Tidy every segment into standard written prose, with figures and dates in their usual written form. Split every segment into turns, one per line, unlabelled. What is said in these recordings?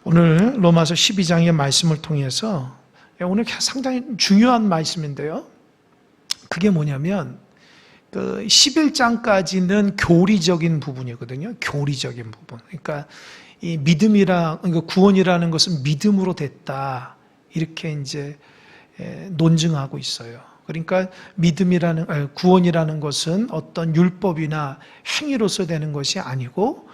오늘 로마서 12장의 말씀을 통해서 오늘 상당히 중요한 말씀인데요. 그게 뭐냐면 그 11장까지는 교리적인 부분이거든요. 교리적인 부분. 그러니까 이 그러니까 구원이라는 것은 믿음으로 됐다. 이렇게 이제 논증하고 있어요. 그러니까 구원이라는 것은 어떤 율법이나 행위로서 되는 것이 아니고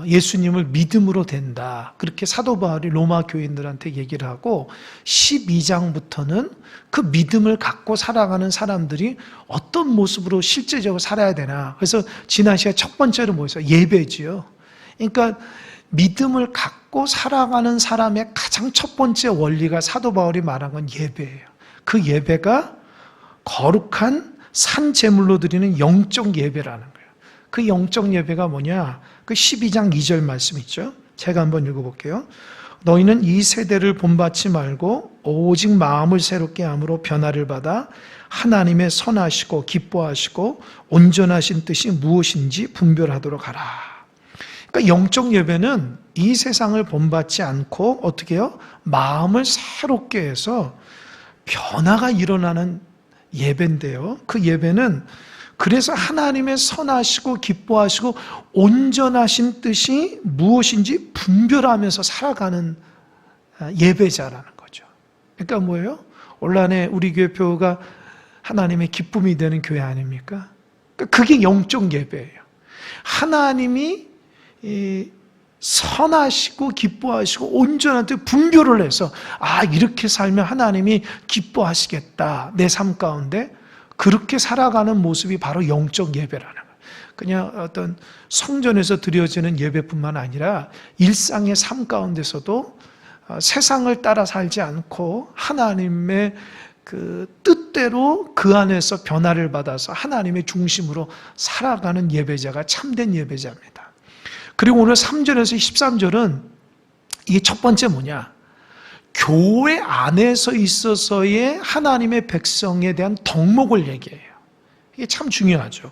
예수님을 믿음으로 된다. 그렇게 사도 바울이 로마 교인들한테 얘기를 하고 12장부터는 그 믿음을 갖고 살아가는 사람들이 어떤 모습으로 실제적으로 살아야 되나. 그래서 지난 시간에 첫 번째로 뭐였어요? 예배지요. 그러니까 믿음을 갖고 살아가는 사람의 가장 첫 번째 원리가 사도 바울이 말한 건 예배예요. 그 예배가 거룩한 산 제물로 드리는 영적 예배라는 거예요. 그 영적 예배가 뭐냐? 그 12장 2절 말씀 있죠? 제가 한번 읽어볼게요. 너희는 이 세대를 본받지 말고 오직 마음을 새롭게 함으로 변화를 받아 하나님의 선하시고 기뻐하시고 온전하신 뜻이 무엇인지 분별하도록 하라. 그러니까 영적 예배는 이 세상을 본받지 않고 어떻게 해요? 마음을 새롭게 해서 변화가 일어나는 예배인데요. 그 예배는 그래서 하나님의 선하시고 기뻐하시고 온전하신 뜻이 무엇인지 분별하면서 살아가는 예배자라는 거죠. 그러니까 뭐예요? 올한해 우리 교회 표가 하나님의 기쁨이 되는 교회 아닙니까? 그게 영적 예배예요. 하나님이 선하시고 기뻐하시고 온전한 뜻 분별을 해서 이렇게 살면 하나님이 기뻐하시겠다. 내 삶 가운데 그렇게 살아가는 모습이 바로 영적 예배라는 거예요. 그냥 어떤 성전에서 드려지는 예배뿐만 아니라 일상의 삶 가운데서도 세상을 따라 살지 않고 하나님의 그 뜻대로 그 안에서 변화를 받아서 하나님의 중심으로 살아가는 예배자가 참된 예배자입니다. 그리고 오늘 3절에서 13절은 이게 첫 번째 뭐냐? 교회 안에서 있어서의 하나님의 백성에 대한 덕목을 얘기해요. 이게 참 중요하죠.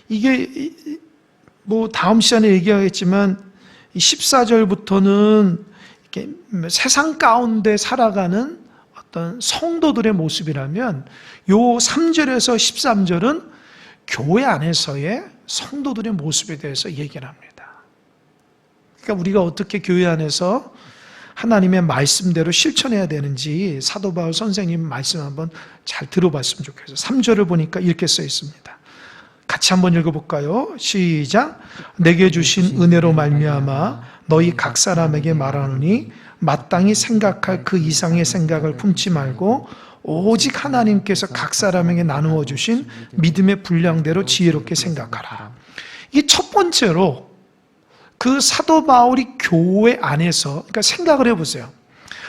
이게 뭐 다음 시간에 얘기하겠지만 14절부터는 이렇게 세상 가운데 살아가는 어떤 성도들의 모습이라면 요 3절에서 13절은 교회 안에서의 성도들의 모습에 대해서 얘기를 합니다. 그러니까 우리가 어떻게 교회 안에서 하나님의 말씀대로 실천해야 되는지 사도 바울 선생님 말씀 한번 잘 들어봤으면 좋겠어요. 3절을 보니까 이렇게 써 있습니다. 같이 한번 읽어볼까요? 시작. 내게 주신 은혜로 말미암아 너희 각 사람에게 말하노니 마땅히 생각할 그 이상의 생각을 품지 말고 오직 하나님께서 각 사람에게 나누어 주신 믿음의 분량대로 지혜롭게 생각하라. 이게 첫 번째로 그 사도 바울이 교회 안에서, 그러니까 생각을 해보세요.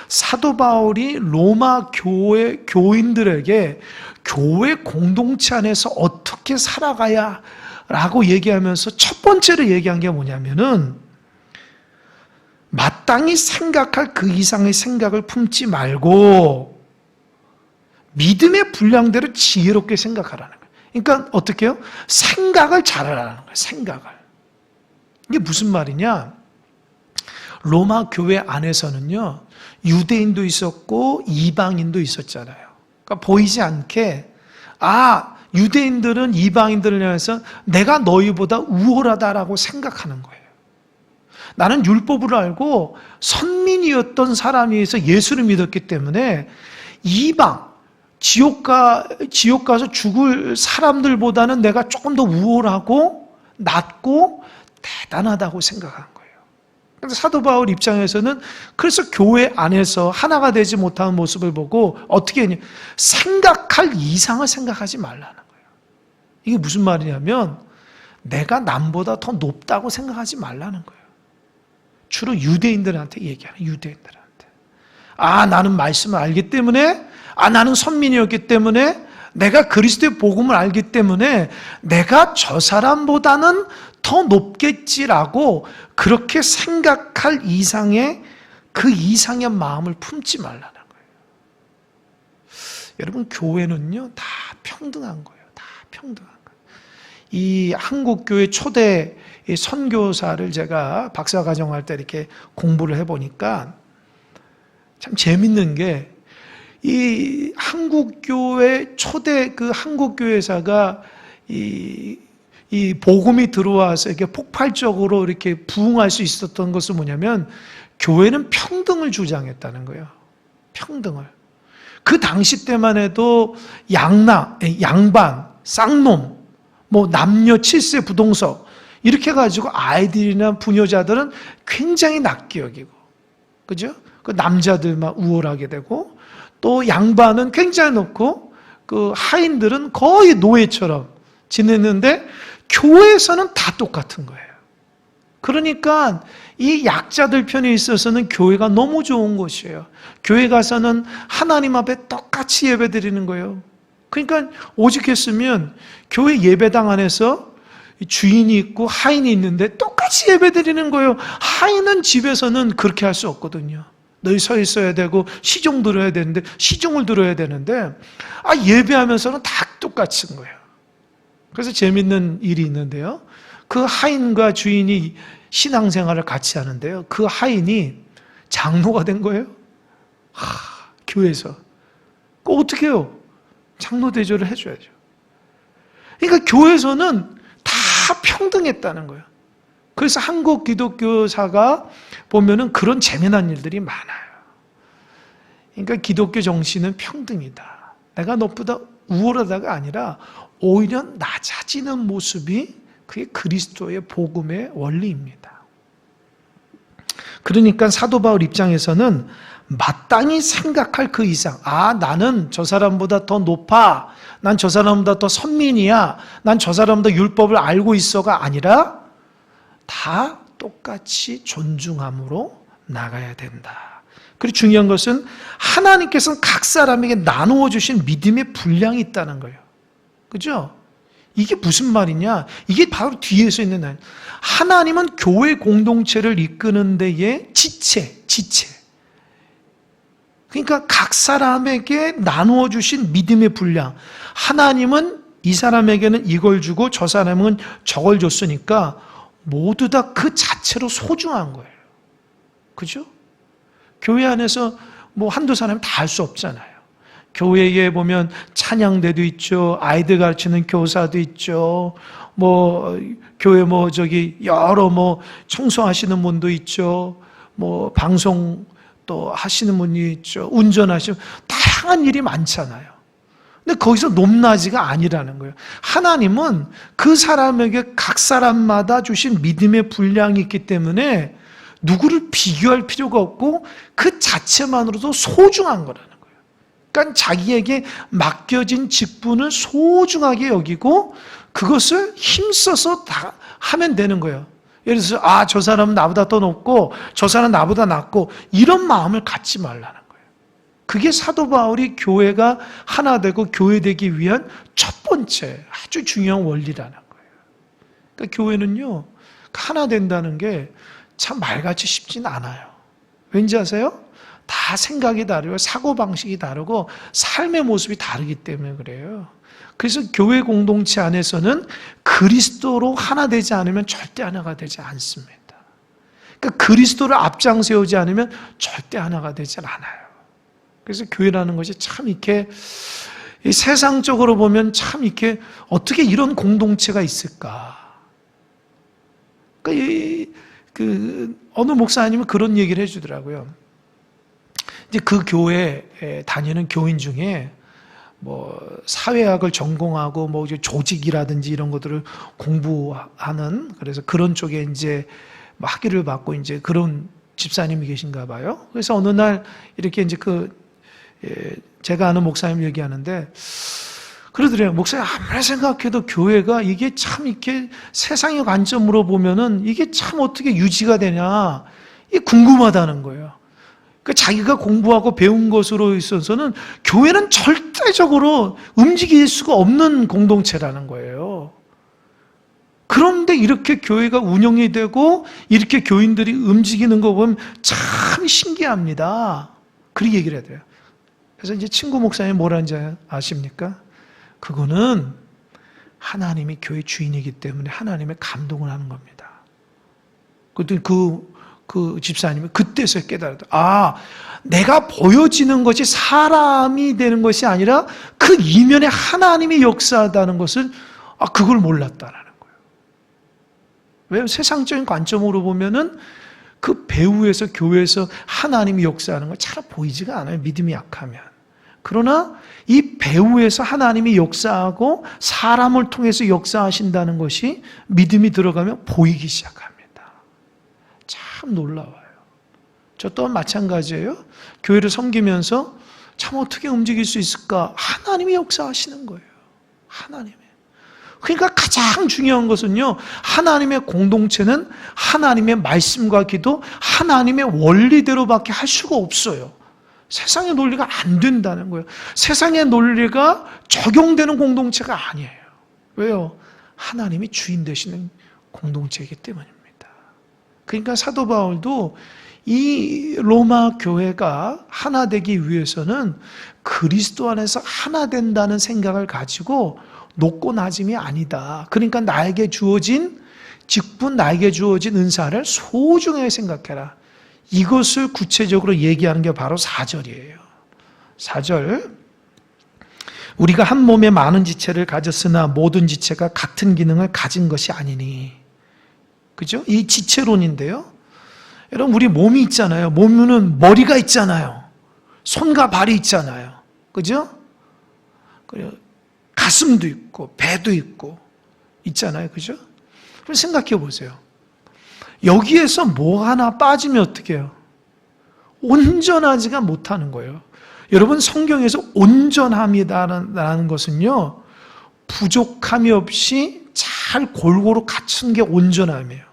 사도 바울이 로마 교회 교인들에게 교회 공동체 안에서 어떻게 살아가야 라고 얘기하면서 첫 번째로 얘기한 게 뭐냐면은 마땅히 생각할 그 이상의 생각을 품지 말고 믿음의 분량대로 지혜롭게 생각하라는 거예요. 그러니까 어떻게 해요? 생각을 잘하라는 거예요. 생각을. 이게 무슨 말이냐? 로마 교회 안에서는요, 유대인도 있었고 이방인도 있었잖아요. 그러니까 보이지 않게 유대인들은 이방인들을 향해서 내가 너희보다 우월하다라고 생각하는 거예요. 나는 율법을 알고 선민이었던 사람이어서 예수를 믿었기 때문에 이방, 지옥 가서 죽을 사람들보다는 내가 조금 더 우월하고 낫고 대단하다고 생각한 거예요. 그런데 사도 바울 입장에서는 그래서 교회 안에서 하나가 되지 못하는 모습을 보고 어떻게 했냐? 생각할 이상을 생각하지 말라는 거예요. 이게 무슨 말이냐면 내가 남보다 더 높다고 생각하지 말라는 거예요. 주로 유대인들한테 얘기하는 유대인들한테. 나는 말씀을 알기 때문에 나는 선민이었기 때문에 내가 그리스도의 복음을 알기 때문에 내가 저 사람보다는 더 높겠지라고 그렇게 생각할 이상의 그 이상의 마음을 품지 말라는 거예요. 여러분 교회는요 다 평등한 거예요. 다 평등한 거예요. 이 한국교회 초대 선교사를 제가 박사과정할 때 이렇게 공부를 해보니까 참 재밌는 게, 이 한국교회 초대 그 한국교회사가 이 복음이 들어와서 이렇게 폭발적으로 이렇게 부흥할 수 있었던 것은 뭐냐면, 교회는 평등을 주장했다는 거예요. 평등을. 그 당시 때만 해도 양반, 쌍놈, 뭐 남녀 7세 부동석 이렇게 가지고 아이들이나 부녀자들은 굉장히 낮게 여기고, 그죠? 그 남자들만 우월하게 되고, 또 양반은 굉장히 높고 그 하인들은 거의 노예처럼 지냈는데, 교회에서는 다 똑같은 거예요. 그러니까 이 약자들 편에 있어서는 교회가 너무 좋은 곳이에요. 교회 가서는 하나님 앞에 똑같이 예배드리는 거예요. 그러니까 오직했으면 교회 예배당 안에서 주인이 있고 하인이 있는데 똑같이 예배드리는 거예요. 하인은 집에서는 그렇게 할 수 없거든요. 늘 서 있어야 되고 시종 들어야 되는데, 시종을 들어야 되는데, 예배하면서는 다 똑같은 거예요. 그래서 재밌는 일이 있는데요. 그 하인과 주인이 신앙생활을 같이 하는데요. 그 하인이 장로가 된 거예요. 교회에서. 어떻게 해요? 장로 대접을 해줘야죠. 그러니까 교회에서는 다 평등했다는 거예요. 그래서 한국 기독교사가 보면은 그런 재미난 일들이 많아요. 그러니까 기독교 정신은 평등이다. 내가 너보다 우월하다가 아니라 오히려 낮아지는 모습이 그게 그리스도의 복음의 원리입니다. 그러니까 사도 바울 입장에서는 마땅히 생각할 그 이상, 나는 저 사람보다 더 높아, 난 저 사람보다 더 선민이야, 난 저 사람보다 율법을 알고 있어가 아니라 다 똑같이 존중함으로 나가야 된다. 그리고 중요한 것은 하나님께서는 각 사람에게 나누어 주신 믿음의 분량이 있다는 거예요. 그죠? 이게 무슨 말이냐? 이게 바로 뒤에서 있는 말. 하나님은 교회 공동체를 이끄는 데에 지체. 그러니까 각 사람에게 나누어 주신 믿음의 분량. 하나님은 이 사람에게는 이걸 주고 저 사람은 저걸 줬으니까 모두 다 그 자체로 소중한 거예요. 그죠? 교회 안에서 뭐 한두 사람이 다 할 수 없잖아요. 교회에 보면 찬양대도 있죠. 아이들 가르치는 교사도 있죠. 교회 여러 청소하시는 분도 있죠. 방송 또 하시는 분이 있죠. 운전하시는, 다양한 일이 많잖아요. 근데 거기서 높낮이가 아니라는 거예요. 하나님은 그 사람에게 각 사람마다 주신 믿음의 분량이 있기 때문에 누구를 비교할 필요가 없고 그 자체만으로도 소중한 거라는 거예요. 그러니까 자기에게 맡겨진 직분을 소중하게 여기고 그것을 힘써서 다 하면 되는 거예요. 예를 들어서 저 사람은 나보다 더 높고 저 사람은 나보다 낮고 이런 마음을 갖지 말라는 거예요. 그게 사도 바울이 교회가 하나 되고 교회되기 위한 첫 번째 아주 중요한 원리라는 거예요. 그러니까 교회는요, 하나 된다는 게 참 말같이 쉽진 않아요. 왠지 아세요? 다 생각이 다르고 사고방식이 다르고 삶의 모습이 다르기 때문에 그래요. 그래서 교회 공동체 안에서는 그리스도로 하나 되지 않으면 절대 하나가 되지 않습니다. 그러니까 그리스도를 앞장 세우지 않으면 절대 하나가 되지 않아요. 그래서 교회라는 것이 참 이렇게 세상적으로 보면 참 이렇게 어떻게 이런 공동체가 있을까? 그러니까 어느 목사님은 그런 얘기를 해주더라고요. 이제 그 교회에 다니는 교인 중에 사회학을 전공하고 조직이라든지 이런 것들을 공부하는, 그래서 그런 쪽에 이제 학위를 받고 이제 그런 집사님이 계신가 봐요. 그래서 어느 날 이렇게 이제 제가 아는 목사님 얘기하는데 그러더래요. 목사님, 아무리 생각해도 교회가 이게 참 이렇게 세상의 관점으로 보면은 이게 참 어떻게 유지가 되냐, 이게 궁금하다는 거예요. 그러니까 자기가 공부하고 배운 것으로 있어서는 교회는 절대적으로 움직일 수가 없는 공동체라는 거예요. 그런데 이렇게 교회가 운영이 되고 이렇게 교인들이 움직이는 거 보면 참 신기합니다. 그렇게 얘기를 해야 돼요. 그래서 이제 친구 목사님이 뭐라는지 아십니까? 그거는 하나님이 교회 주인이기 때문에 하나님의 감동을 하는 겁니다. 그랬더니 그 집사님이 그때서 깨달았다. 내가 보여지는 것이 사람이 되는 것이 아니라 그 이면에 하나님이 역사하다는 것을 그걸 몰랐다라는 거예요. 왜? 세상적인 관점으로 보면은 그 배후에서 교회에서 하나님이 역사하는 건 잘 보이지가 않아요. 믿음이 약하면. 그러나 이 배후에서 하나님이 역사하고 사람을 통해서 역사하신다는 것이 믿음이 들어가면 보이기 시작합니다. 참 놀라워요. 저 또한 마찬가지예요. 교회를 섬기면서 참 어떻게 움직일 수 있을까? 하나님이 역사하시는 거예요. 하나님이. 그러니까 가장 중요한 것은요, 하나님의 공동체는 하나님의 말씀과 기도, 하나님의 원리대로밖에 할 수가 없어요. 세상의 논리가 안 된다는 거예요. 세상의 논리가 적용되는 공동체가 아니에요. 왜요? 하나님이 주인 되시는 공동체이기 때문입니다. 그러니까 사도 바울도 이 로마 교회가 하나 되기 위해서는 그리스도 안에서 하나 된다는 생각을 가지고 높고 낮음이 아니다. 그러니까 나에게 주어진 직분, 나에게 주어진 은사를 소중하게 생각해라. 이것을 구체적으로 얘기하는 게 바로 4절이에요. 4절. 우리가 한 몸에 많은 지체를 가졌으나 모든 지체가 같은 기능을 가진 것이 아니니. 그죠? 이 지체론인데요. 여러분, 우리 몸이 있잖아요. 몸에는 머리가 있잖아요. 손과 발이 있잖아요. 그죠? 그리고 가슴도 있고, 배도 있고, 있잖아요. 그죠? 그럼 생각해 보세요. 여기에서 뭐 하나 빠지면 어떻게 해요? 온전하지가 못하는 거예요. 여러분, 성경에서 온전함이라는 것은요, 부족함이 없이 잘 골고루 갖춘 게 온전함이에요.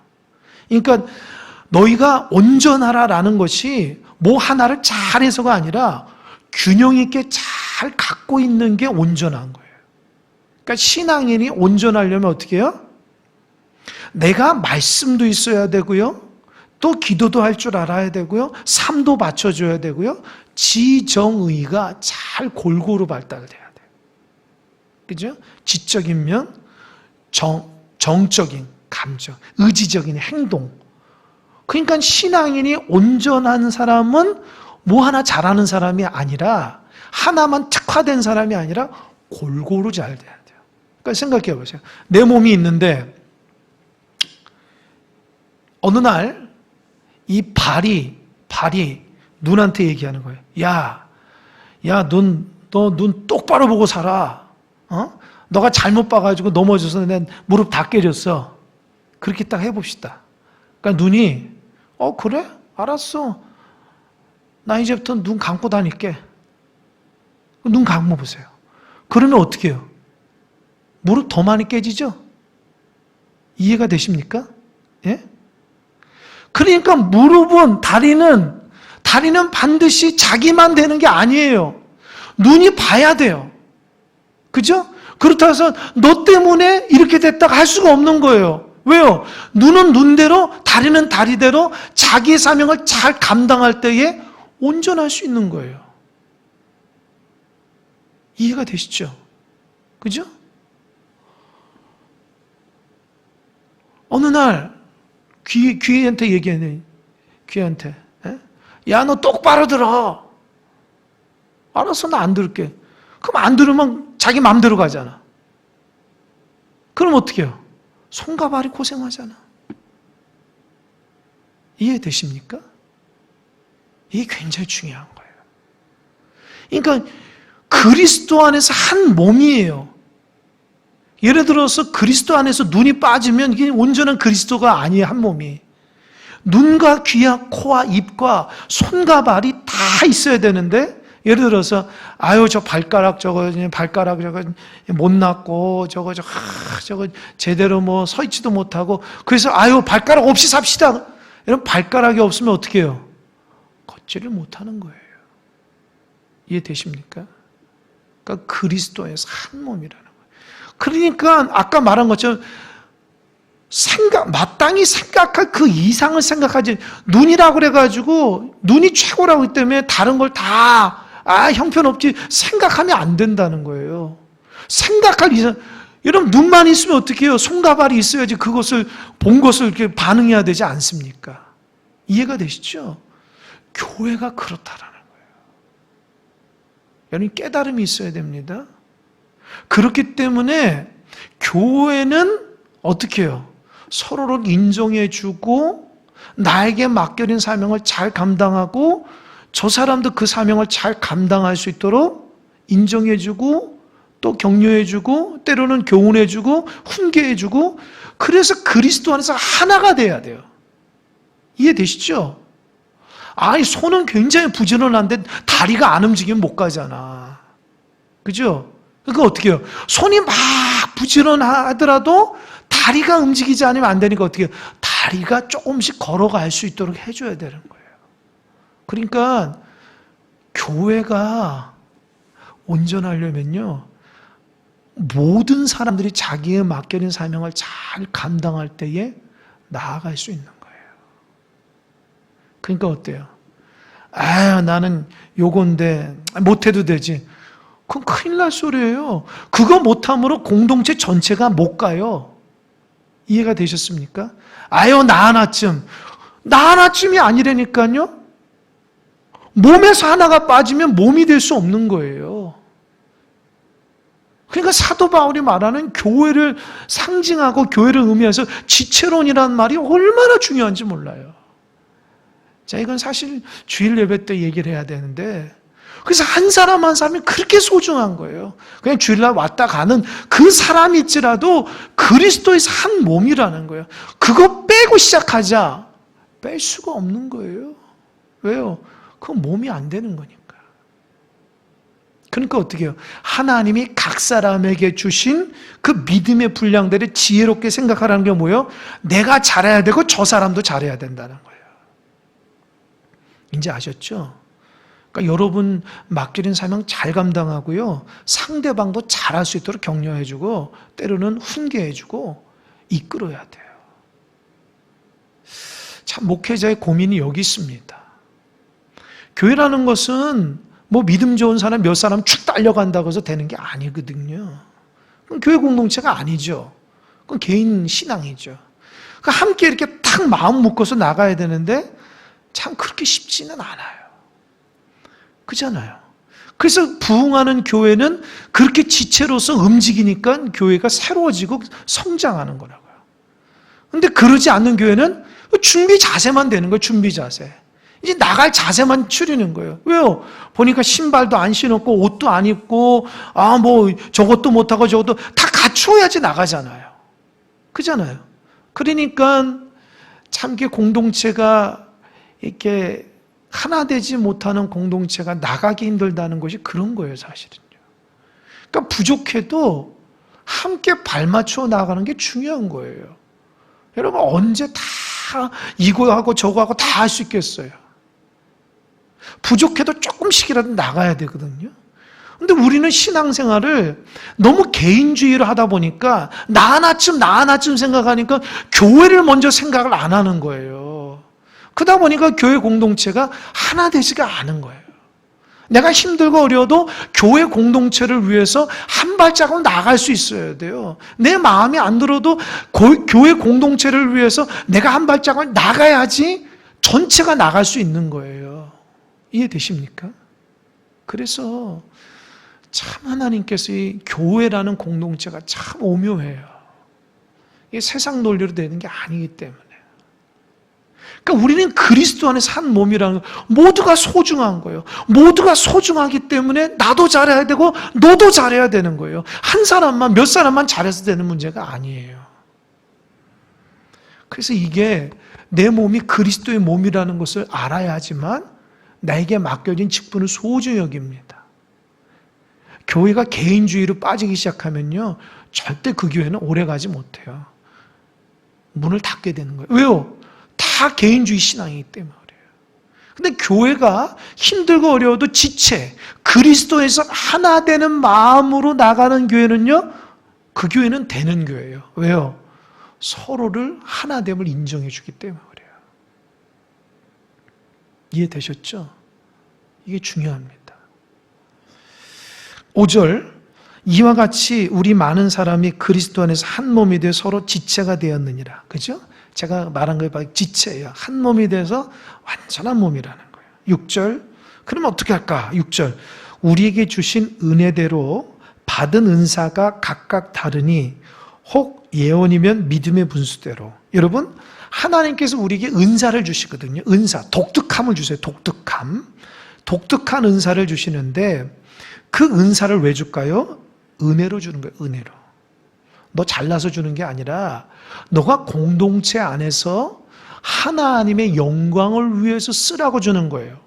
그러니까 너희가 온전하라라는 것이 뭐 하나를 잘해서가 아니라 균형 있게 잘 갖고 있는 게 온전한 거예요. 그러니까 신앙인이 온전하려면 어떻게 해요? 내가 말씀도 있어야 되고요. 또 기도도 할 줄 알아야 되고요. 삶도 받쳐줘야 되고요. 지정의가 잘 골고루 발달돼야 돼요. 그죠? 지적인 면, 정적인 감정, 의지적인 행동. 그러니까 신앙인이 온전한 사람은 뭐 하나 잘하는 사람이 아니라 하나만 특화된 사람이 아니라 골고루 잘 돼야 돼요. 그러니까 생각해 보세요. 내 몸이 있는데 어느 날 이 발이 눈한테 얘기하는 거예요. 야, 너 눈 똑바로 보고 살아. 너가 잘못 봐가지고 넘어져서 내 무릎 다 깨졌어. 그렇게 딱 해봅시다. 그러니까 눈이 그래? 알았어. 나 이제부터 눈 감고 다닐게. 눈 감고 보세요. 그러면 어떻게 해요? 무릎 더 많이 깨지죠? 이해가 되십니까? 예? 그러니까 무릎은, 다리는 반드시 자기만 되는 게 아니에요. 눈이 봐야 돼요. 그죠? 그렇다고 해서 너 때문에 이렇게 됐다가 할 수가 없는 거예요. 왜요? 눈은 눈대로, 다리는 다리대로 자기의 사명을 잘 감당할 때에 온전할 수 있는 거예요. 이해가 되시죠? 그죠? 어느 날 귀한테 얘기하네. 귀한테. 야, 너 똑바로 들어. 알았어, 나 안 들을게. 그럼 안 들으면 자기 마음대로 가잖아. 그럼 어떻게 해요? 손과 발이 고생하잖아. 이해되십니까? 이게 굉장히 중요한 거예요. 그러니까 그리스도 안에서 한 몸이에요. 예를 들어서 그리스도 안에서 눈이 빠지면 이게 온전한 그리스도가 아니에요, 한 몸이. 눈과 귀와 코와 입과 손과 발이 다 있어야 되는데, 예를 들어서 저 발가락 저거 못 났고 저거 제대로 뭐 서 있지도 못하고, 그래서 발가락 없이 삽시다. 이런 발가락이 없으면 어떻게 해요? 걷지를 못하는 거예요. 이해되십니까? 그러니까 그리스도에서 한 몸이라는 거예요. 그러니까 아까 말한 것처럼 마땅히 생각할 그 이상을 생각하지, 눈이라고 그래가지고 눈이 최고라고 했기 때문에 다른 걸 다 형편없지 생각하면 안 된다는 거예요. 생각할 이상, 여러분, 눈만 있으면 어떻게 해요? 손과 발이 있어야지 그것을, 본 것을 이렇게 반응해야 되지 않습니까? 이해가 되시죠? 교회가 그렇다라는 거예요. 여러분, 깨달음이 있어야 됩니다. 그렇기 때문에 교회는 어떻게 해요? 서로를 인정해주고 나에게 맡겨진 사명을 잘 감당하고 저 사람도 그 사명을 잘 감당할 수 있도록 인정해주고 또 격려해주고 때로는 교훈해주고 훈계해주고, 그래서 그리스도 안에서 하나가 돼야 돼요. 이해되시죠? 아니, 손은 굉장히 부지런한데 다리가 안 움직이면 못 가잖아. 그죠? 그러니까 어떻게 해요? 손이 막 부지런하더라도 다리가 움직이지 않으면 안 되니까 어떻게 해요? 다리가 조금씩 걸어갈 수 있도록 해줘야 되는 거예요. 그러니까 교회가 온전하려면요, 모든 사람들이 자기의 맡겨진 사명을 잘 감당할 때에 나아갈 수 있는 거예요. 그러니까 어때요? 아, 나는 요건데 못해도 되지. 그건 큰일 날 소리예요. 그거 못함으로 공동체 전체가 못 가요. 이해가 되셨습니까? 아유, 나 하나쯤이 아니라니까요. 몸에서 하나가 빠지면 몸이 될 수 없는 거예요. 그러니까 사도 바울이 말하는 교회를 상징하고 교회를 의미해서 지체론이라는 말이 얼마나 중요한지 몰라요. 자, 이건 사실 주일 예배 때 얘기를 해야 되는데, 그래서 한 사람 한 사람이 그렇게 소중한 거예요. 그냥 주일날 왔다 가는 그 사람일지라도 그리스도에서 한 몸이라는 거예요. 그거 빼고 시작하자. 뺄 수가 없는 거예요. 왜요? 그건 몸이 안 되는 거니까. 그러니까 어떻게 해요? 하나님이 각 사람에게 주신 그 믿음의 분량들을 지혜롭게 생각하라는 게 뭐예요? 내가 잘해야 되고 저 사람도 잘해야 된다는 거예요. 이제 아셨죠? 그러니까 여러분 맡겨진 사명 잘 감당하고요, 상대방도 잘할 수 있도록 격려해주고 때로는 훈계해주고 이끌어야 돼요. 참 목회자의 고민이 여기 있습니다. 교회라는 것은 뭐 믿음 좋은 사람 몇 사람 축 달려간다고 해서 되는 게 아니거든요. 그건 교회 공동체가 아니죠. 그건 개인 신앙이죠. 그러니까 함께 이렇게 탁 마음 묶어서 나가야 되는데 참 그렇게 쉽지는 않아요. 그렇잖아요. 그래서 부흥하는 교회는 그렇게 지체로서 움직이니까 교회가 새로워지고 성장하는 거라고요. 근데 그러지 않는 교회는 준비 자세만 되는 거예요. 준비 자세. 이제 나갈 자세만 추리는 거예요. 왜요? 보니까 신발도 안 신었고 옷도 안 입고 뭐 저것도 못하고 저것도 다 갖추어야지 나가잖아요. 그잖아요. 그러니까 참 이렇게 공동체가 이렇게 하나 되지 못하는 공동체가 나가기 힘들다는 것이 그런 거예요, 사실은요. 그러니까 부족해도 함께 발맞춰 나가는 게 중요한 거예요. 여러분, 언제 다 이거 하고 저거 하고 다 할 수 있겠어요? 부족해도 조금씩이라도 나가야 되거든요. 근데 우리는 신앙생활을 너무 개인주의로 하다 보니까 나 하나쯤 생각하니까 교회를 먼저 생각을 안 하는 거예요. 그러다 보니까 교회 공동체가 하나 되지가 않은 거예요. 내가 힘들고 어려워도 교회 공동체를 위해서 한 발자국 나갈 수 있어야 돼요. 내 마음이 안 들어도 교회 공동체를 위해서 내가 한 발자국 나가야지 전체가 나갈 수 있는 거예요. 이해되십니까? 그래서 참 하나님께서 이 교회라는 공동체가 참 오묘해요. 이게 세상 논리로 되는 게 아니기 때문에. 그러니까 우리는 그리스도 안에서 한 몸이라는 거, 모두가 소중한 거예요. 모두가 소중하기 때문에 나도 잘해야 되고 너도 잘해야 되는 거예요. 한 사람만, 몇 사람만 잘해서 되는 문제가 아니에요. 그래서 이게 내 몸이 그리스도의 몸이라는 것을 알아야지만 나에게 맡겨진 직분을 소중히 여깁니다. 교회가 개인주의로 빠지기 시작하면요, 절대 그 교회는 오래가지 못해요. 문을 닫게 되는 거예요. 왜요? 다 개인주의 신앙이기 때문에 그래요. 근데 교회가 힘들고 어려워도 지체, 그리스도에서 하나 되는 마음으로 나가는 교회는요, 그 교회는 되는 교회예요. 왜요? 서로를 하나됨을 인정해 주기 때문에 그래요. 이해되셨죠? 이게 중요합니다. 5절, 이와 같이 우리 많은 사람이 그리스도 안에서 한 몸이 되어 서로 지체가 되었느니라. 그죠? 제가 말한 거에 봐요. 지체예요. 한 몸이 돼서 완전한 몸이라는 거예요. 6절. 그럼 어떻게 할까? 6절. 우리에게 주신 은혜대로 받은 은사가 각각 다르니 혹 예언이면 믿음의 분수대로. 여러분, 하나님께서 우리에게 은사를 주시거든요. 은사, 독특함을 주세요. 독특함. 독특한 은사를 주시는데 그 은사를 왜 줄까요? 은혜로 주는 거예요. 은혜로. 너 잘나서 주는 게 아니라 너가 공동체 안에서 하나님의 영광을 위해서 쓰라고 주는 거예요.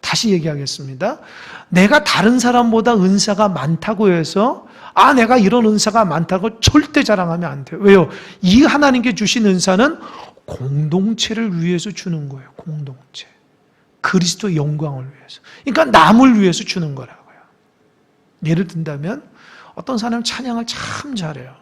다시 얘기하겠습니다. 내가 다른 사람보다 은사가 많다고 해서 내가 이런 은사가 많다고 절대 자랑하면 안 돼요. 왜요? 이 하나님께 주신 은사는 공동체를 위해서 주는 거예요. 공동체. 그리스도의 영광을 위해서. 그러니까 남을 위해서 주는 거라고요. 예를 든다면 어떤 사람은 찬양을 참 잘해요.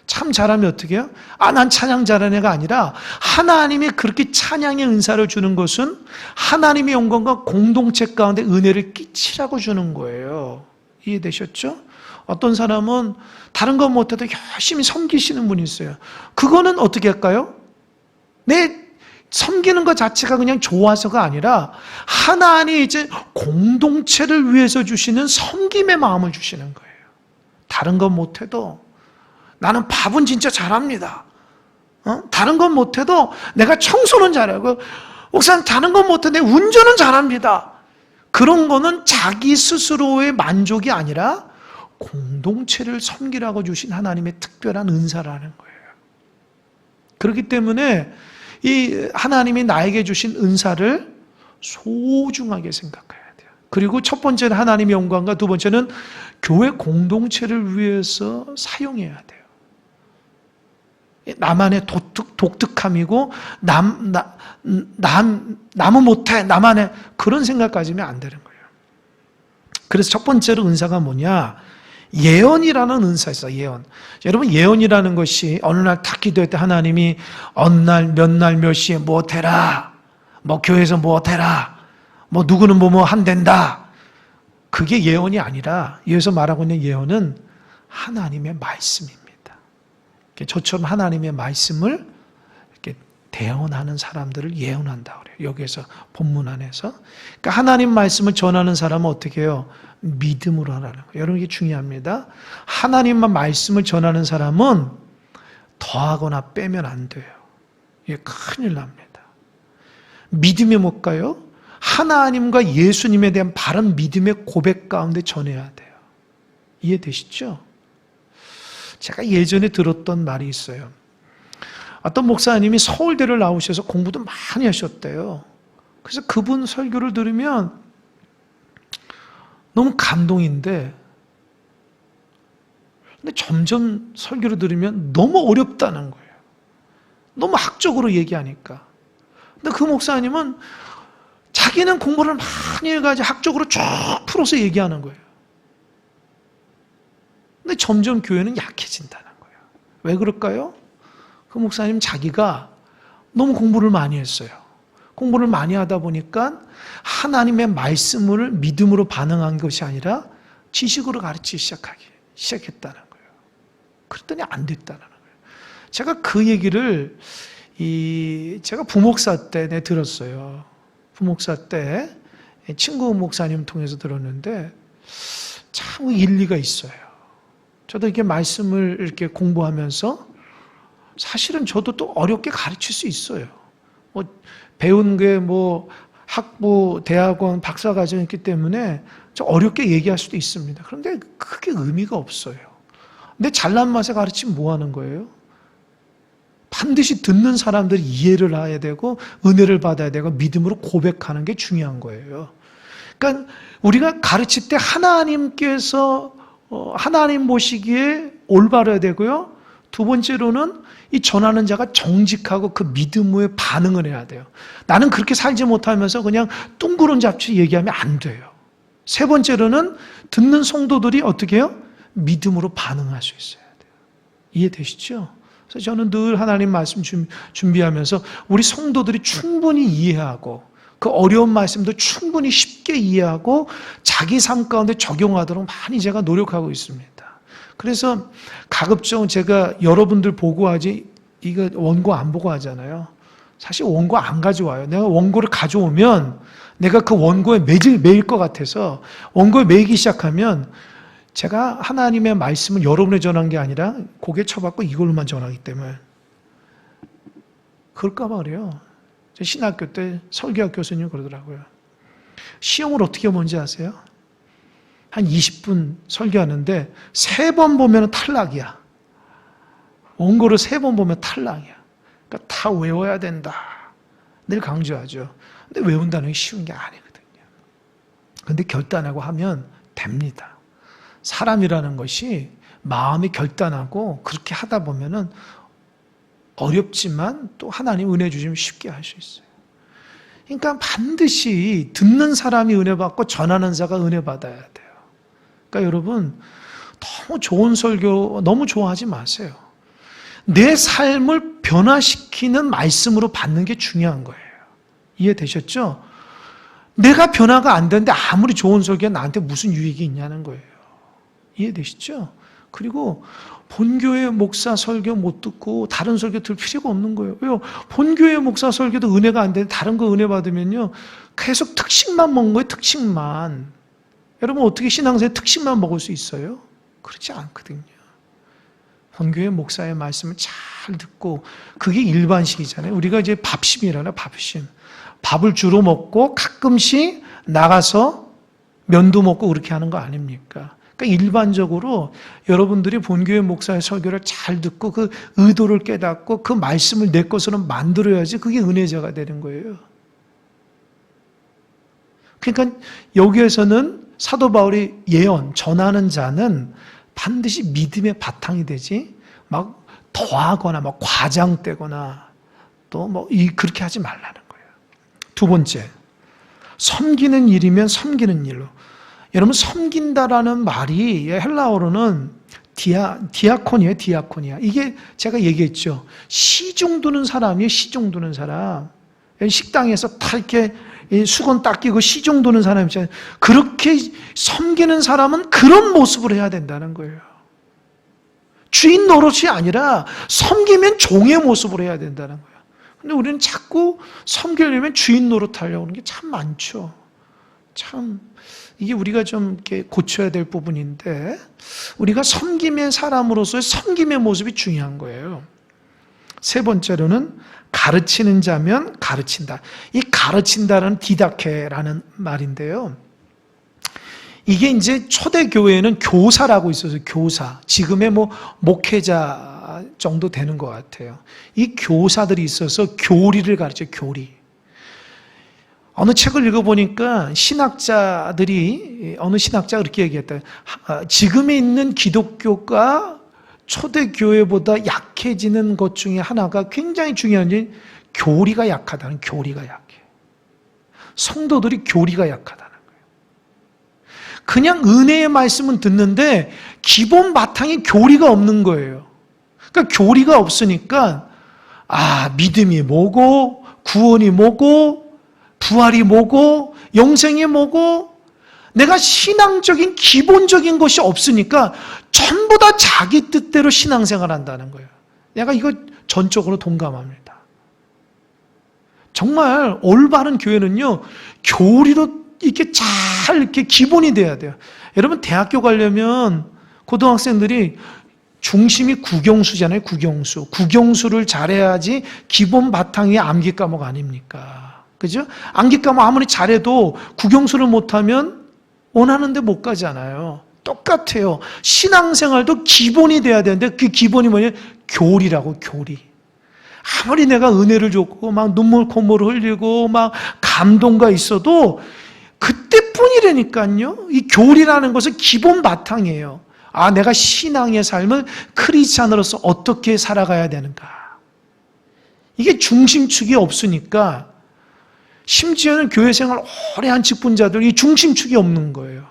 참 잘하면 어떻게 해요? 난 찬양 잘하는 애가 아니라 하나님이 그렇게 찬양의 은사를 주는 것은 하나님의 영광과 공동체 가운데 은혜를 끼치라고 주는 거예요. 이해되셨죠? 어떤 사람은 다른 것 못해도 열심히 섬기시는 분이 있어요. 그거는 어떻게 할까요? 내 섬기는 것 자체가 그냥 좋아서가 아니라 하나님이 이제 공동체를 위해서 주시는 섬김의 마음을 주시는 거예요. 다른 것 못해도 나는 밥은 진짜 잘합니다. 다른 건 못해도 내가 청소는 잘하고 목사님 다른 건 못해도 내 운전은 잘합니다. 그런 거는 자기 스스로의 만족이 아니라 공동체를 섬기라고 주신 하나님의 특별한 은사라는 거예요. 그렇기 때문에 이 하나님이 나에게 주신 은사를 소중하게 생각해야 돼요. 그리고 첫 번째는 하나님의 영광과 두 번째는 교회 공동체를 위해서 사용해야 돼요. 나만의 독특함이고 남은 못해 나만의 그런 생각 가지면 안 되는 거예요. 그래서 첫 번째로 은사가 뭐냐? 예언이라는 은사 있어요. 예언. 여러분, 예언이라는 것이 어느 날 딱 기도할 때 하나님이 어느 날 몇 시에 뭐 해라, 뭐 교회에서 뭐 해라, 뭐 누구는 뭐 한댄다. 그게 예언이 아니라 여기서 말하고 있는 예언은 하나님의 말씀입니다. 저처럼 하나님의 말씀을 이렇게 대언하는 사람들을 예언한다 그래요. 여기에서 본문 안에서. 그러니까 하나님 말씀을 전하는 사람은 어떻게 해요? 믿음으로 하라는 거예요. 여러분, 이게 중요합니다. 하나님만 말씀을 전하는 사람은 더하거나 빼면 안 돼요. 이게 큰일 납니다. 믿음이 뭘까요? 하나님과 예수님에 대한 바른 믿음의 고백 가운데 전해야 돼요. 이해되시죠? 제가 예전에 들었던 말이 있어요. 어떤 목사님이 서울대를 나오셔서 공부도 많이 하셨대요. 그래서 그분 설교를 들으면 너무 감동인데, 근데 점점 설교를 들으면 너무 어렵다는 거예요. 너무 학적으로 얘기하니까. 근데 그 목사님은 자기는 공부를 많이 해가지고 학적으로 쭉 풀어서 얘기하는 거예요. 근데 점점 교회는 약해진다는 거예요. 왜 그럴까요? 그 목사님 자기가 너무 공부를 많이 했어요. 공부를 많이 하다 보니까 하나님의 말씀을 믿음으로 반응한 것이 아니라 지식으로 가르치기 시작했다는 거예요. 그랬더니 안 됐다는 거예요. 제가 그 얘기를 제가 부목사 때 들었어요. 부목사 때 친구 목사님 통해서 들었는데 참 일리가 있어요. 저도 이렇게 말씀을 이렇게 공부하면서 사실은 저도 또 어렵게 가르칠 수 있어요. 뭐 배운 게 뭐 학부, 대학원, 박사과정이 있기 때문에 좀 어렵게 얘기할 수도 있습니다. 그런데 그게 의미가 없어요. 근데 잘난 맛에 가르치면 뭐 하는 거예요? 반드시 듣는 사람들이 이해를 해야 되고 은혜를 받아야 되고 믿음으로 고백하는 게 중요한 거예요. 그러니까 우리가 가르칠 때 하나님께서 하나님 보시기에 올바르야 되고요. 두 번째로는 이 전하는 자가 정직하고 그 믿음에 반응을 해야 돼요. 나는 그렇게 살지 못하면서 그냥 뚱그런 잡지 얘기하면 안 돼요. 세 번째로는 듣는 성도들이 어떻게 해요? 믿음으로 반응할 수 있어야 돼요. 이해되시죠? 그래서 저는 늘 하나님 말씀 준비하면서 우리 성도들이 충분히 이해하고 그 어려운 말씀도 충분히 쉽게 이해하고 자기 삶 가운데 적용하도록 많이 제가 노력하고 있습니다. 그래서 가급적 제가 여러분들 보고 하지 이거 원고 안 보고 하잖아요. 사실 원고 안 가져와요. 내가 원고를 가져오면 내가 그 원고에 매일 것 같아서 원고에 매이기 시작하면 제가 하나님의 말씀을 여러분에 전한 게 아니라 고개 쳐박고 이걸로만 전하기 때문에 그럴까 봐 그래요. 신학교 때 설교학 교수님 그러더라고요. 시험을 어떻게 보는지 아세요? 한 20분 설교하는데 3번 보면 탈락이야. 원고를 3번 보면 탈락이야. 그러니까 다 외워야 된다. 늘 강조하죠. 근데 외운다는 게 쉬운 게 아니거든요. 근데 결단하고 하면 됩니다. 사람이라는 것이 마음이 결단하고 그렇게 하다 보면은 어렵지만 또 하나님 은혜 주시면 쉽게 할 수 있어요. 그러니까 반드시 듣는 사람이 은혜 받고 전하는 자가 은혜 받아야 돼요. 그러니까 여러분 너무 좋은 설교 너무 좋아하지 마세요. 내 삶을 변화시키는 말씀으로 받는 게 중요한 거예요. 이해되셨죠? 내가 변화가 안 되는데 아무리 좋은 설교가 나한테 무슨 유익이 있냐는 거예요. 이해되시죠? 그리고 본교회 목사 설교 못 듣고 다른 설교 들 필요가 없는 거예요. 왜요? 본교회 목사 설교도 은혜가 안 되는데 다른 거 은혜 받으면요 계속 특식만 먹는 거예요. 특식만. 여러분 어떻게 신앙생활 특식만 먹을 수 있어요? 그렇지 않거든요. 본교회 목사의 말씀을 잘 듣고 그게 일반식이잖아요. 우리가 이제 밥심이라나 밥심. 밥을 주로 먹고 가끔씩 나가서 면도 먹고 그렇게 하는 거 아닙니까? 그러니까 일반적으로 여러분들이 본교회 목사의 설교를 잘 듣고 그 의도를 깨닫고 그 말씀을 내 것으로 만들어야지 그게 은혜자가 되는 거예요. 그러니까 여기에서는 사도 바울이 예언, 전하는 자는 반드시 믿음의 바탕이 되지 막 더하거나 막 과장되거나 또 뭐 그렇게 하지 말라는 거예요. 두 번째, 섬기는 일이면 섬기는 일로. 여러분 섬긴다라는 말이 헬라어로는 디아코니아예요. 디아코니아. 이게 제가 얘기했죠. 시중 두는 사람이에요. 시중 두는 사람. 식당에서 다 이렇게 수건 닦이고 시중 두는 사람 있잖아요. 그렇게 섬기는 사람은 그런 모습을 해야 된다는 거예요. 주인 노릇이 아니라 섬기면 종의 모습을 해야 된다는 거예요. 근데 우리는 자꾸 섬기려면 주인 노릇 하려고 하는 게 참 많죠. 참 이게 우리가 좀 이렇게 고쳐야 될 부분인데 우리가 섬김의 사람으로서의 섬김의 모습이 중요한 거예요. 세 번째로는 가르치는 자면 가르친다. 이 가르친다는 디다케라는 말인데요. 이게 이제 초대교회에는 교사라고 있어서 교사. 지금의 뭐 목회자 정도 되는 것 같아요. 이 교사들이 있어서 교리를 가르쳐요. 교리. 어느 책을 읽어보니까 어느 신학자가 그렇게 얘기했다. 지금에 있는 기독교가 초대교회보다 약해지는 것 중에 하나가 굉장히 중요한 게 교리가 약하다는 교리가 약해. 성도들이 교리가 약하다는 거예요. 그냥 은혜의 말씀은 듣는데 기본 바탕에 교리가 없는 거예요. 그러니까 교리가 없으니까 믿음이 뭐고 구원이 뭐고 부활이 뭐고 영생이 뭐고 내가 신앙적인 기본적인 것이 없으니까 전부 다 자기 뜻대로 신앙생활 한다는 거예요. 내가 이거 전적으로 동감합니다. 정말 올바른 교회는요, 교리로 이렇게 기본이 돼야 돼요. 여러분, 대학교 가려면 고등학생들이 중심이 국영수잖아요, 국영수. 국영수를 잘해야지 기본 바탕이 암기 과목 아닙니까? 그죠? 암기 과목 아무리 잘해도 국영수를 못하면 원하는 데 못 가잖아요. 똑같아요. 신앙생활도 기본이 돼야 되는데 그 기본이 뭐냐? 교리라고, 교리. 아무리 내가 은혜를 줬고 막 눈물 콧물을 흘리고 막 감동가 있어도 그때뿐이라니까요. 이 교리라는 것은 기본 바탕이에요. 내가 신앙의 삶을 크리스찬으로서 어떻게 살아가야 되는가. 이게 중심축이 없으니까 심지어는 교회 생활 오래 한 직분자들 이 중심축이 없는 거예요.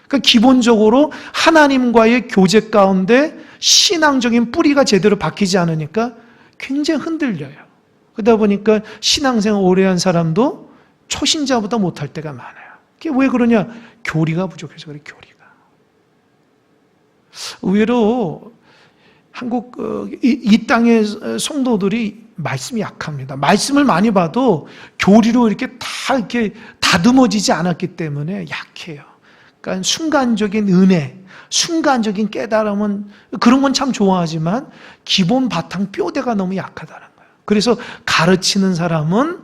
그러니까 기본적으로 하나님과의 교제 가운데 신앙적인 뿌리가 제대로 박히지 않으니까 굉장히 흔들려요. 그러다 보니까 신앙생활 오래 한 사람도 초신자보다 못할 때가 많아요. 그게 왜 그러냐? 교리가 부족해서 그래, 교리가. 의외로 한국 이 땅의 성도들이 말씀이 약합니다. 말씀을 많이 봐도 교리로 이렇게 다듬어지지 않았기 때문에 약해요. 그러니까 순간적인 은혜, 순간적인 깨달음은 그런 건 참 좋아하지만 기본 바탕 뼈대가 너무 약하다는 거예요. 그래서 가르치는 사람은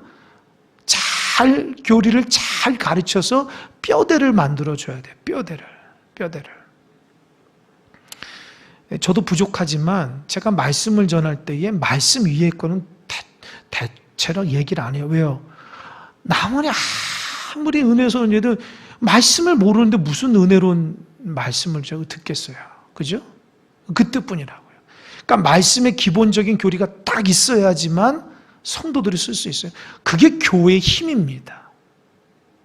교리를 잘 가르쳐서 뼈대를 만들어줘야 돼요. 뼈대를. 저도 부족하지만 제가 말씀을 전할 때에 말씀 위에 거는 대체로 얘기를 안 해요. 왜요? 아무리 은혜스러운 얘도 말씀을 모르는데 무슨 은혜로운 말씀을 제가 듣겠어요. 그죠? 그 뜻뿐이라고요. 그러니까 말씀의 기본적인 교리가 딱 있어야지만 성도들이 쓸 수 있어요. 그게 교회의 힘입니다.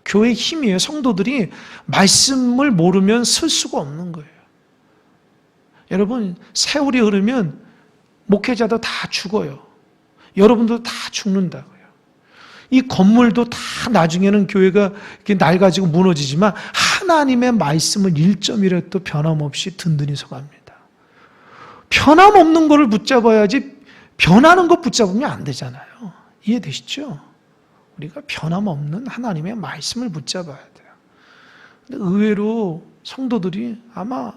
교회의 힘이에요. 성도들이 말씀을 모르면 쓸 수가 없는 거예요. 여러분, 세월이 흐르면 목회자도 다 죽어요. 여러분도 다 죽는다고요. 이 건물도 다 나중에는 교회가 낡아지고 무너지지만 하나님의 말씀을 1점이라도 변함없이 든든히 서갑니다. 변함없는 것을 붙잡아야지 변하는 것 붙잡으면 안 되잖아요. 이해되시죠? 우리가 변함없는 하나님의 말씀을 붙잡아야 돼요. 근데 의외로 성도들이 아마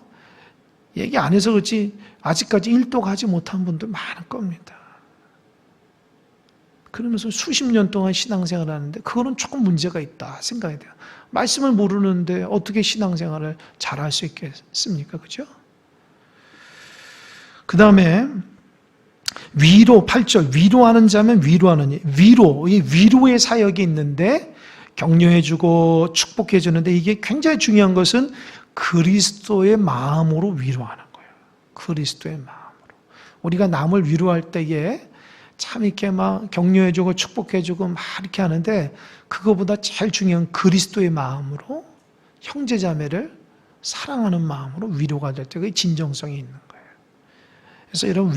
얘기 안 해서 그렇지 아직까지 일독하지 못한 분들 많을 겁니다. 그러면서 수십 년 동안 신앙생활을 하는데 그거는 조금 문제가 있다 생각이 돼요. 말씀을 모르는데 어떻게 신앙생활을 잘할 수 있겠습니까? 그죠? 그 다음에 위로 8절 위로하는 자면 위로하는 이 위로의 사역이 있는데 격려해주고 축복해주는데 이게 굉장히 중요한 것은 그리스도의 마음으로 위로하는 거예요. 그리스도의 마음으로. 우리가 남을 위로할 때에 참 이렇게 막 격려해주고 축복해주고 막 이렇게 하는데 그거보다 제일 중요한 그리스도의 마음으로 형제자매를 사랑하는 마음으로 위로가 될 때 그게 진정성이 있는 거예요. 그래서 이런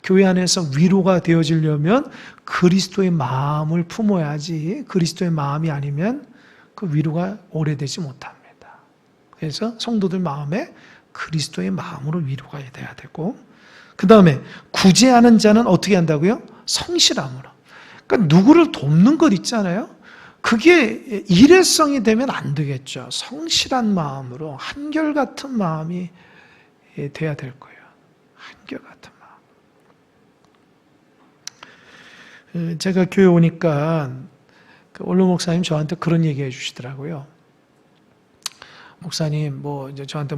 교회 안에서 위로가 되어지려면 그리스도의 마음을 품어야지 그리스도의 마음이 아니면 그 위로가 오래되지 못합니다. 그래서 성도들 마음에 그리스도의 마음으로 위로가 돼야 되고 그 다음에 구제하는 자는 어떻게 한다고요? 성실함으로. 그러니까 누구를 돕는 것 있잖아요. 그게 일회성이 되면 안 되겠죠. 성실한 마음으로 한결같은 마음이 돼야 될 거예요. 한결같은 마음. 제가 교회 오니까 원로 목사님 저한테 그런 얘기 해주시더라고요. 목사님, 이제 저한테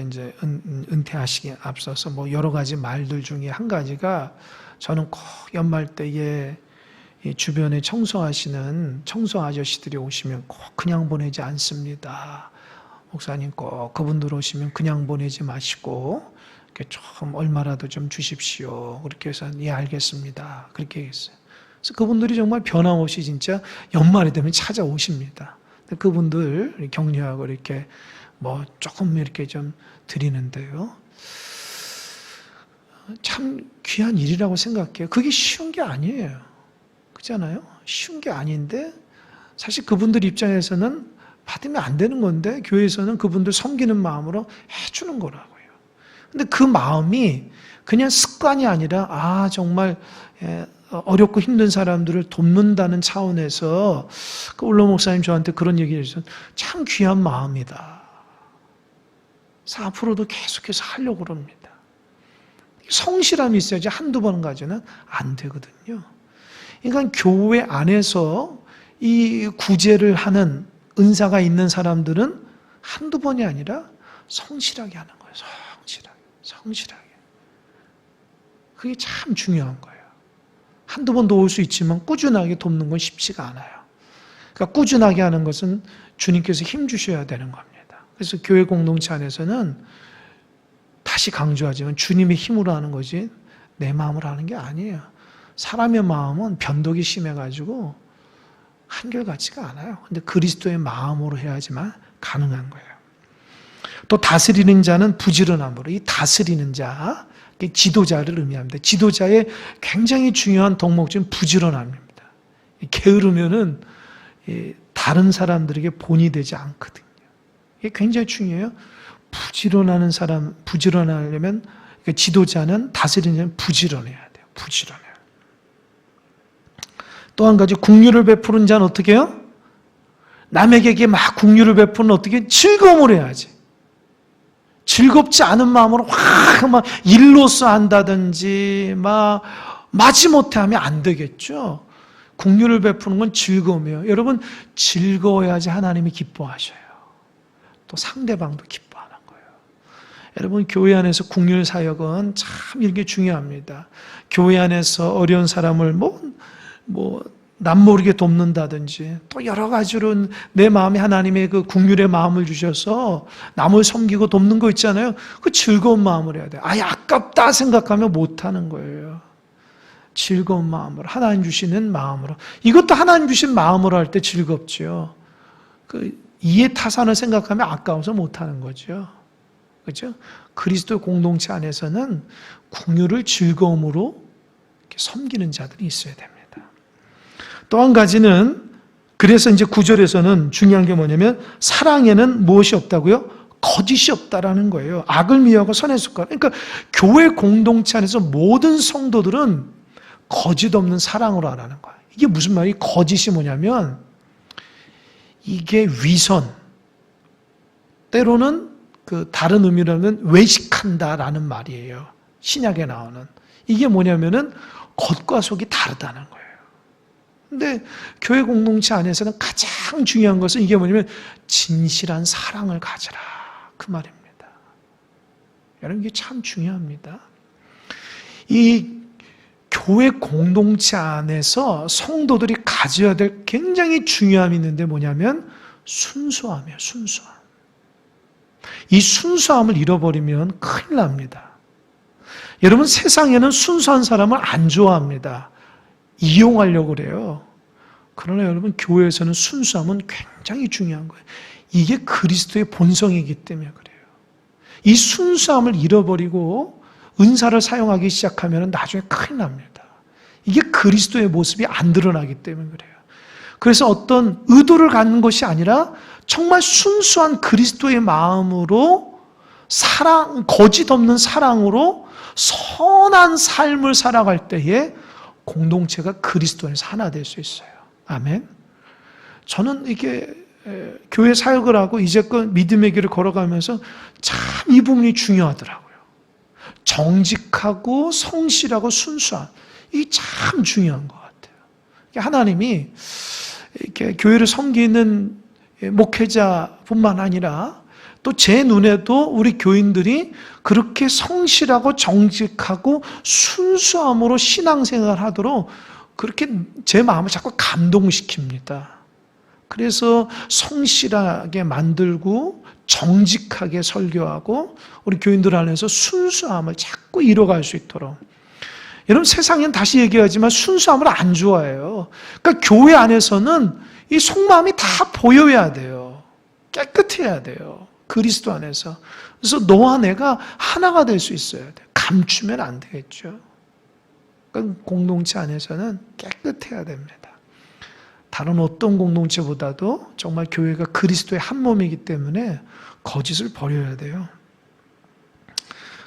이제 은퇴하시기 앞서서 여러 가지 말들 중에 한 가지가 저는 꼭 연말 때에 이 주변에 청소하시는 청소 아저씨들이 오시면 꼭 그냥 보내지 않습니다. 목사님 꼭 그분들 오시면 그냥 보내지 마시고 좀 얼마라도 좀 주십시오. 그렇게 해서 예, 알겠습니다. 그렇게 했어요. 그래서 그분들이 정말 변함없이 진짜 연말이 되면 찾아오십니다. 그분들 격려하고 이렇게 조금 이렇게 좀 드리는데요. 참 귀한 일이라고 생각해요. 그게 쉬운 게 아니에요. 그렇잖아요? 쉬운 게 아닌데 사실 그분들 입장에서는 받으면 안 되는 건데 교회에서는 그분들 섬기는 마음으로 해주는 거라고요. 근데 그 마음이 그냥 습관이 아니라 정말 어렵고 힘든 사람들을 돕는다는 차원에서 그 올로 목사님 저한테 그런 얘기를 해주셨어요. 참 귀한 마음이다. 그래서 앞으로도 계속해서 하려고 합니다. 성실함이 있어야지 한두 번 가지고는 안 되거든요. 그러니까 교회 안에서 이 구제를 하는 은사가 있는 사람들은 한두 번이 아니라 성실하게 하는 거예요. 성실하게. 그게 참 중요한 거예요. 한두 번 도울 수 있지만 꾸준하게 돕는 건 쉽지가 않아요. 그러니까 꾸준하게 하는 것은 주님께서 힘 주셔야 되는 겁니다. 그래서 교회 공동체 안에서는 다시 강조하지만 주님의 힘으로 하는 거지 내 마음으로 하는 게 아니에요. 사람의 마음은 변덕이 심해가지고 한결같지가 않아요. 근데 그리스도의 마음으로 해야지만 가능한 거예요. 또 다스리는 자는 부지런함으로. 이 다스리는 자, 지도자를 의미합니다. 지도자의 굉장히 중요한 덕목 중 부지런함입니다. 게으르면은 다른 사람들에게 본이 되지 않거든요. 이게 굉장히 중요해요. 부지런하려면 지도자는 다스리는 부지런해야 돼요. 부지런해요. 또 한 가지 국률을 베푸는 자는 어떻게 해요? 남에게 막 국률을 베푸는 어떻게 즐거움을 해야지. 즐겁지 않은 마음으로 막 일로서 한다든지 막 마지못해 하면 안 되겠죠. 국률을 베푸는 건 즐거움이에요. 여러분 즐거워야지 하나님이 기뻐하셔요. 또 상대방도 기뻐하는 거예요. 여러분 교회 안에서 국률 사역은 참 이게 중요합니다. 교회 안에서 어려운 사람을 남모르게 돕는다든지 또 여러 가지로 내 마음에 하나님의 그 국률의 마음을 주셔서 남을 섬기고 돕는 거 있잖아요. 그 즐거운 마음을 해야 돼요. 아깝다 생각하면 못하는 거예요. 즐거운 마음으로, 하나님 주시는 마음으로. 이것도 하나님 주신 마음으로 할 때 즐겁죠. 그 이해 타산을 생각하면 아까워서 못하는 거죠. 그렇죠? 그리스도 공동체 안에서는 국률을 즐거움으로 이렇게 섬기는 자들이 있어야 됩니다. 또 한 가지는, 그래서 이제 9절에서는 중요한 게 뭐냐면 사랑에는 무엇이 없다고요? 거짓이 없다라는 거예요. 악을 미워하고 선의 습관. 그러니까 교회 공동체 안에서 모든 성도들은 거짓 없는 사랑으로 하라는 거예요. 이게 무슨 말이에요? 거짓이 뭐냐면 이게 위선, 때로는 그 다른 의미로는 외식한다라는 말이에요. 신약에 나오는. 이게 뭐냐면은 겉과 속이 다르다는 거예요. 근데 교회 공동체 안에서는 가장 중요한 것은 이게 뭐냐면 진실한 사랑을 가져라. 그 말입니다. 여러분 이게 참 중요합니다. 이 교회 공동체 안에서 성도들이 가져야 될 굉장히 중요함이 있는데 뭐냐면 순수함이에요. 순수함. 이 순수함을 잃어버리면 큰일 납니다. 여러분 세상에는 순수한 사람을 안 좋아합니다. 이용하려고 그래요. 그러나 여러분 교회에서는 순수함은 굉장히 중요한 거예요. 이게 그리스도의 본성이기 때문에 그래요. 이 순수함을 잃어버리고 은사를 사용하기 시작하면 나중에 큰일 납니다. 이게 그리스도의 모습이 안 드러나기 때문에 그래요. 그래서 어떤 의도를 갖는 것이 아니라 정말 순수한 그리스도의 마음으로 거짓 없는 사랑으로 선한 삶을 살아갈 때에 공동체가 그리스도 안에서 하나 될 수 있어요. 아멘. 저는 이게 교회 사역을 하고 이제껏 믿음의 길을 걸어가면서 참 이 부분이 중요하더라고요. 정직하고 성실하고 순수한, 이게 참 중요한 것 같아요. 하나님이 이렇게 교회를 섬기는 목회자뿐만 아니라 또 제 눈에도 우리 교인들이 그렇게 성실하고 정직하고 순수함으로 신앙생활을 하도록 그렇게 제 마음을 자꾸 감동시킵니다. 그래서 성실하게 만들고 정직하게 설교하고 우리 교인들 안에서 순수함을 자꾸 이뤄갈 수 있도록. 여러분 세상엔 다시 얘기하지만 순수함을 안 좋아해요. 그러니까 교회 안에서는 이 속마음이 다 보여야 돼요. 깨끗해야 돼요. 그리스도 안에서. 그래서 너와 내가 하나가 될 수 있어야 돼요. 감추면 안 되겠죠. 그러니까 공동체 안에서는 깨끗해야 됩니다. 다른 어떤 공동체보다도 정말 교회가 그리스도의 한 몸이기 때문에 거짓을 버려야 돼요.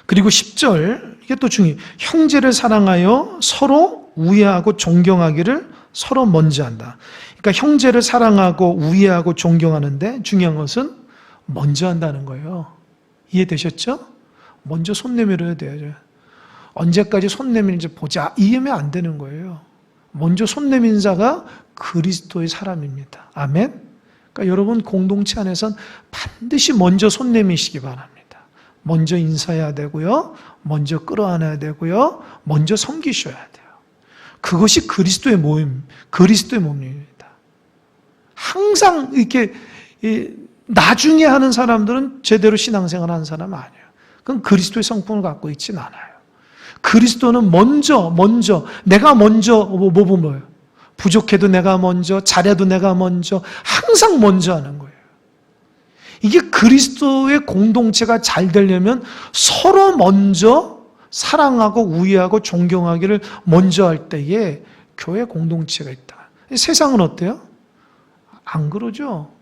그리고 10절, 이게 또 중요해요. 형제를 사랑하여 서로 우애하고 존경하기를 서로 먼저 한다. 그러니까 형제를 사랑하고 우애하고 존경하는데 중요한 것은 먼저 한다는 거예요. 이해되셨죠? 먼저 손 내밀어야 돼요. 언제까지 손 내밀는지 보자. 이해면 안 되는 거예요. 먼저 손 내민 자가 그리스도의 사람입니다. 아멘? 그러니까 여러분 공동체 안에서는 반드시 먼저 손 내미시기 바랍니다. 먼저 인사해야 되고요. 먼저 끌어안아야 되고요. 먼저 섬기셔야 돼요. 그것이 그리스도의 모임, 그리스도의 몸입니다. 항상 이렇게 나중에 하는 사람들은 제대로 신앙생활 하는 사람 아니에요. 그건 그리스도의 성품을 갖고 있지는 않아요. 그리스도는 먼저 내가 먼저 뭐예요? 부족해도 내가 먼저, 잘해도 내가 먼저, 항상 먼저 하는 거예요. 이게 그리스도의 공동체가 잘 되려면 서로 먼저 사랑하고 우애하고 존경하기를 먼저 할 때에 교회 공동체가 있다. 세상은 어때요? 안 그러죠.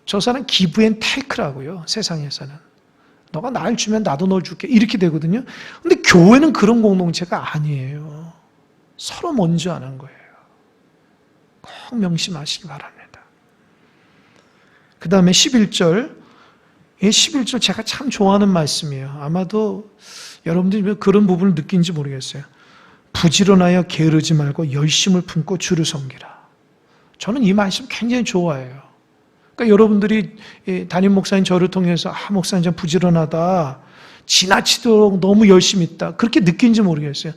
저 사람 기브 앤 테이크라고요. 세상에서는. 너가 날 주면 나도 널 줄게. 이렇게 되거든요. 근데 교회는 그런 공동체가 아니에요. 서로 먼저 하는 거예요. 꼭 명심하시기 바랍니다. 그 다음에 11절. 이 11절 제가 참 좋아하는 말씀이에요. 아마도 여러분들이 그런 부분을 느낀지 모르겠어요. 부지런하여 게으르지 말고 열심을 품고 주를 섬기라. 저는 이 말씀 굉장히 좋아해요. 그러니까 여러분들이 담임 목사님 저를 통해서 목사님 좀 부지런하다, 지나치도록 너무 열심히 있다, 그렇게 느낀지 모르겠어요.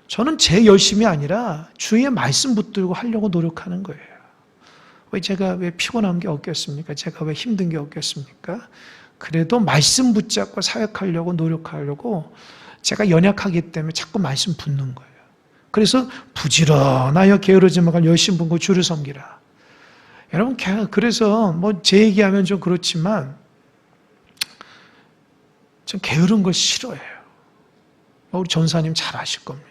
저는 제 열심이 아니라 주의 말씀 붙들고 하려고 노력하는 거예요. 제가 왜 피곤한 게 없겠습니까? 제가 왜 힘든 게 없겠습니까? 그래도 말씀 붙잡고 사역하려고 노력하려고 제가 연약하기 때문에 자꾸 말씀 붙는 거예요. 그래서 부지런하여 게으르지 말고 열심히 품고 주를 섬기라. 여러분, 그래서 뭐 제 얘기하면 좀 그렇지만 전 게으른 거 싫어해요. 우리 전사님 잘 아실 겁니다.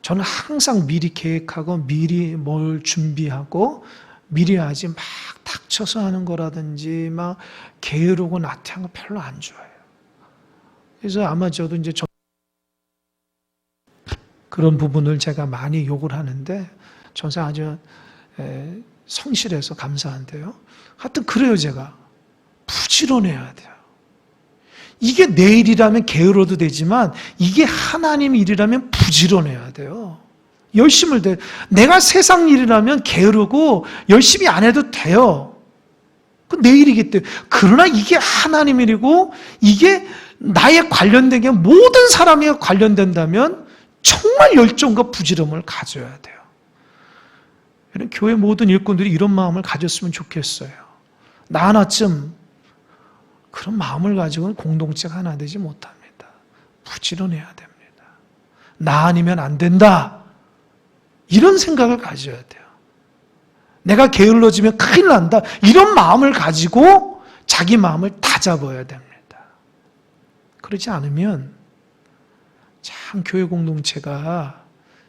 저는 항상 미리 계획하고 미리 뭘 준비하고 미리 하지 막 닥쳐서 하는 거라든지 막 게으르고 나태한 거 별로 안 좋아해요. 그래서 아마 저도 이제 그런 부분을 제가 많이 욕을 하는데 전사 아주 성실해서 감사한데요. 하여튼 그래요. 제가 부지런해야 돼요. 이게 내 일이라면 게으러도 되지만 이게 하나님 일이라면 부지런해야 돼요. 열심을 돼. 내가 세상 일이라면 게으르고 열심히 안 해도 돼요. 그 내 일이기 때문에. 그러나 이게 하나님 일이고 이게 나에 관련된 게 모든 사람에 관련된다면 정말 열정과 부지런을 가져야 돼요. 교회 모든 일꾼들이 이런 마음을 가졌으면 좋겠어요. 나 하나쯤 그런 마음을 가지고는 공동체가 하나 되지 못합니다. 부지런해야 됩니다. 나 아니면 안 된다. 이런 생각을 가져야 돼요. 내가 게을러지면 큰일 난다. 이런 마음을 가지고 자기 마음을 다잡아야 됩니다. 그렇지 않으면 참 교회 공동체가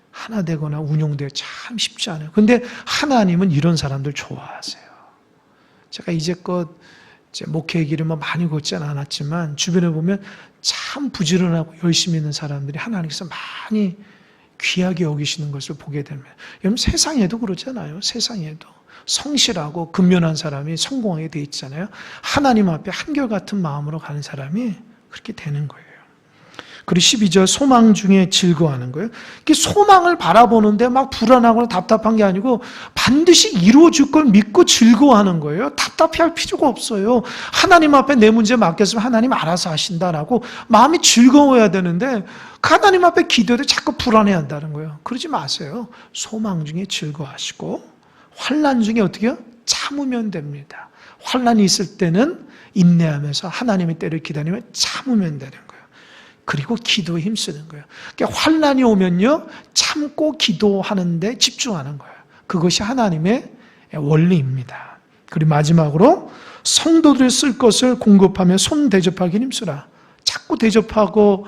하나 되거나 운영되어 참 쉽지 않아요. 그런데 하나님은 이런 사람들 좋아하세요. 제가 이제껏 목회 길을 많이 걷지는 않았지만 주변에 보면 참 부지런하고 열심히 있는 사람들이 하나님께서 많이 귀하게 여기시는 것을 보게 됩니다. 여러분 세상에도 그렇잖아요. 세상에도 성실하고 근면한 사람이 성공하게 돼 있잖아요. 하나님 앞에 한결같은 마음으로 가는 사람이 그렇게 되는 거예요. 그리고 12절 소망 중에 즐거워하는 거예요. 소망을 바라보는데 막 불안하거나 답답한 게 아니고 반드시 이루어질 걸 믿고 즐거워하는 거예요. 답답해할 필요가 없어요. 하나님 앞에 내 문제 맡겼으면 하나님 알아서 하신다라고 마음이 즐거워야 되는데 하나님 앞에 기도해도 자꾸 불안해한다는 거예요. 그러지 마세요. 소망 중에 즐거워하시고 환난 중에 어떻게 해요? 참으면 됩니다. 환난이 있을 때는 인내하면서 하나님의 때를 기다리면 참으면 되는 거예요. 그리고 기도에 힘쓰는 거예요. 그러니까 환난이 오면요, 참고 기도하는데 집중하는 거예요. 그것이 하나님의 원리입니다. 그리고 마지막으로 성도들이 쓸 것을 공급하며 손 대접하기 힘쓰라. 자꾸 대접하고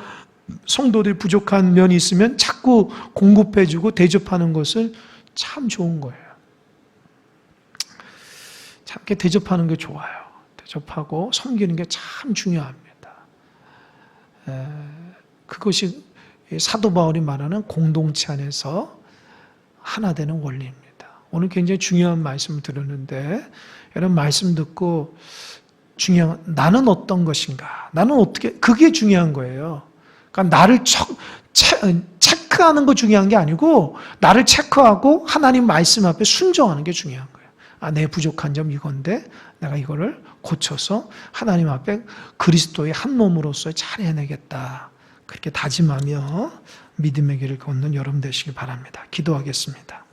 성도들이 부족한 면이 있으면 자꾸 공급해주고 대접하는 것을 참 좋은 거예요. 참 이렇게 대접하는 게 좋아요. 대접하고 섬기는 게 참 중요합니다. 그것이 사도 바울이 말하는 공동체 안에서 하나 되는 원리입니다. 오늘 굉장히 중요한 말씀을 들었는데 여러분 말씀 듣고 중요한 나는 어떤 것인가? 나는 어떻게 그게 중요한 거예요. 그러니까 나를 체크하는 거 중요한 게 아니고 나를 체크하고 하나님 말씀 앞에 순종하는 게 중요한 거예요. 내 부족한 점 이건데 내가 이거를 고쳐서 하나님 앞에 그리스도의 한 몸으로서 잘 해내겠다. 그렇게 다짐하며 믿음의 길을 걷는 여러분 되시기 바랍니다. 기도하겠습니다.